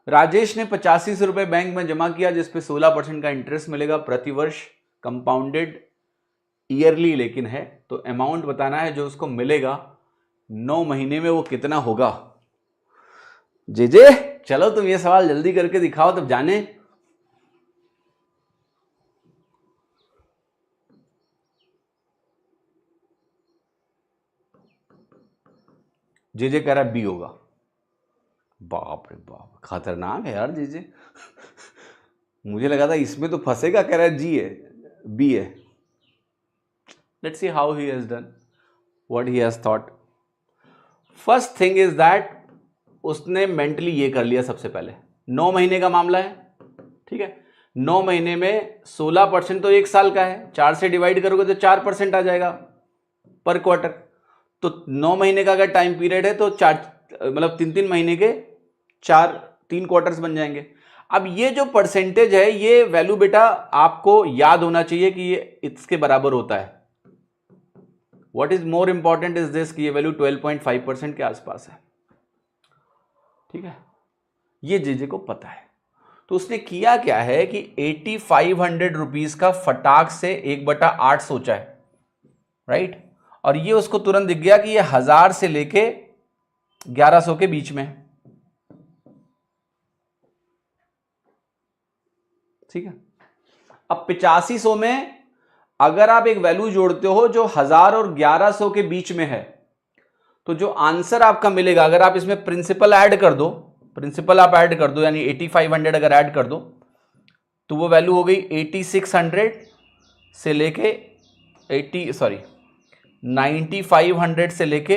राजेश ने 85 रुपए बैंक में जमा किया जिसपे 16% का इंटरेस्ट मिलेगा प्रति वर्ष, कंपाउंडेड ईयरली लेकिन है, तो अमाउंट बताना है जो उसको मिलेगा 9 महीने में, वो कितना होगा। जे चलो तुम ये सवाल जल्दी करके दिखाओ तब जाने। जे कह रहा है बी होगा। बाप रे बाप, खतरनाक है यार जे मुझे लगा था इसमें तो फंसेगा, कह रहा है जी है, बी है। Let's see how he has done what he has thought. First thing is that उसने मेंटली ये कर लिया सबसे पहले, 9 महीने का मामला है, ठीक है। 9 महीने में 16% तो 1 साल का है, 4 से डिवाइड करोगे तो 4% आ जाएगा पर क्वार्टर। तो 9 महीने का अगर टाइम पीरियड है तो 4 मतलब 3 महीने के 3 क्वार्टर्स बन जाएंगे। अब ये जो परसेंटेज है ये वैल्यू बेटा आपको याद होना चाहिए कि ये इसके बराबर होता है। What is more important is this कि ये वैल्यू 12.5% के आसपास है, ठीक है। ये जे को पता है, तो उसने किया क्या है कि 8500 रुपीज का फटाक से 1/8 सोचा है, राइट। और ये उसको तुरंत दिख गया कि ये 1000 से लेके 1100 के बीच में है, ठीक है। अब 8500 में अगर आप एक वैल्यू जोड़ते हो जो 1000 और 1100 के बीच में है, तो जो आंसर आपका मिलेगा, अगर आप इसमें प्रिंसिपल ऐड कर दो, प्रिंसिपल आप ऐड कर दो यानी 8500 अगर ऐड कर दो तो वो वैल्यू हो गई 8600 से लेके 9500 से लेके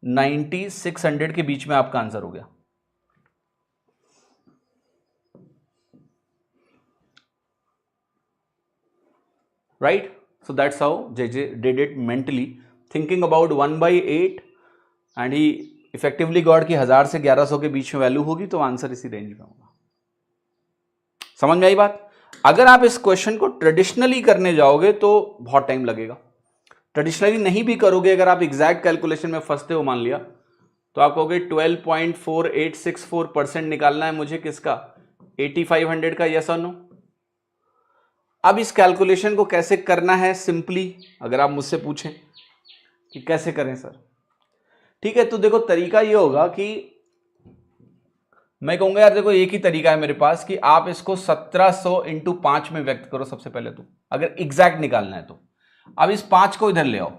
9600 के बीच में आपका आंसर हो गया, right? So that's how JJ did it mentally, thinking about 1/8 and he effectively got कि 1000 से 1100 के बीच में वैल्यू होगी तो आंसर इसी रेंज में होगा। समझ में आई बात? अगर आप इस क्वेश्चन को ट्रेडिशनली करने जाओगे तो बहुत टाइम लगेगा। ट्रेडिशनली नहीं भी करोगे, अगर आप एग्जैक्ट कैलकुलेशन में फंसते हो मान लिया, तो आप कहोगे 12.4864% निकालना है मुझे किसका, 8500 का, यस और नो। अब इस कैलकुलेशन को कैसे करना है सिंपली, अगर आप मुझसे पूछें कि कैसे करें सर, ठीक है, तो देखो तरीका ये होगा कि मैं कहूंगा यार देखो एक ही तरीका है मेरे पास कि आप इसको 1700 × 5 में व्यक्त करो सबसे पहले, तो अगर एग्जैक्ट निकालना है तो। अब इस 5 को इधर ले आओ,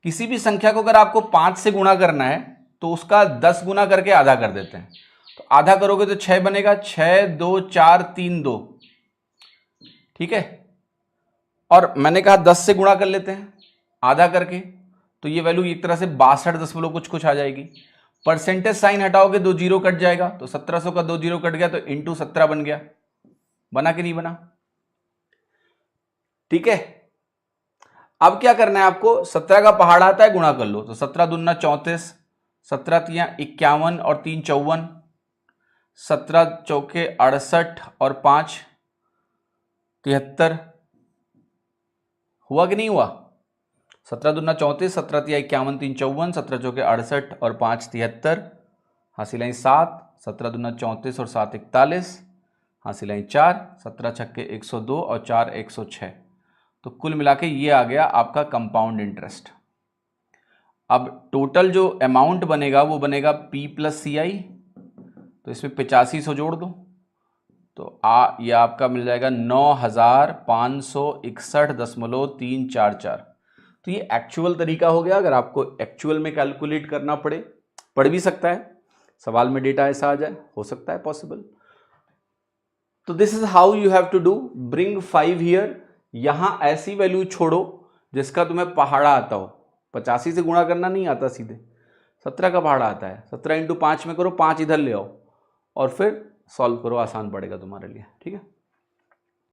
किसी भी संख्या को अगर आपको 5 से गुणा करना है तो उसका 10 गुना करके आधा कर देते हैं, तो आधा करोगे तो 6 बनेगा, 6 2 4 3 2, ठीक है। और मैंने कहा 10 से गुणा कर लेते हैं आधा करके, तो ये वैल्यू एक तरह से 62 कुछ आ जाएगी। परसेंटेज साइन हटाओगे 2 जीरो कट जाएगा, तो 1700 का 2 जीरो कट गया तो इंटू 17 बन गया। बना कि नहीं बना? ठीक है। अब क्या करना है आपको, 17 का पहाड़ आता है गुणा कर लो, तो 17 दूना 34, 17 तिया 51 और 3 54, 17 चौके 68 और 5 73, हुआ कि नहीं हुआ? 17 दूना 34, 17 तिया 51, 3 54, 17 चौके 68 और 5 73, हासिल लाइन 7, 17 दूना 34 और 7 41, हासिल लाइन 4, 17 छक्के 102 और 4 106, तो कुल मिला के ये आ गया आपका कंपाउंड इंटरेस्ट। अब टोटल जो अमाउंट बनेगा वो बनेगा P + CI, तो इसमें 8500 जोड़ दो तो ये आपका मिल जाएगा 9561.344। तो ये एक्चुअल तरीका हो गया। अगर आपको एक्चुअल में कैलकुलेट करना पड़ भी सकता है, सवाल में डेटा ऐसा आ जाए, हो सकता है पॉसिबल। तो this is how you have to do, bring 5 here. यहां ऐसी वैल्यू छोड़ो जिसका तुम्हें पहाड़ा आता हो, 85 से गुणा करना नहीं आता, सीधे 17 का पहाड़ा आता है, 17 × 5 में करो, 5 इधर ले आओ और फिर सॉल्व करो, आसान पड़ेगा तुम्हारे लिए, ठीक है।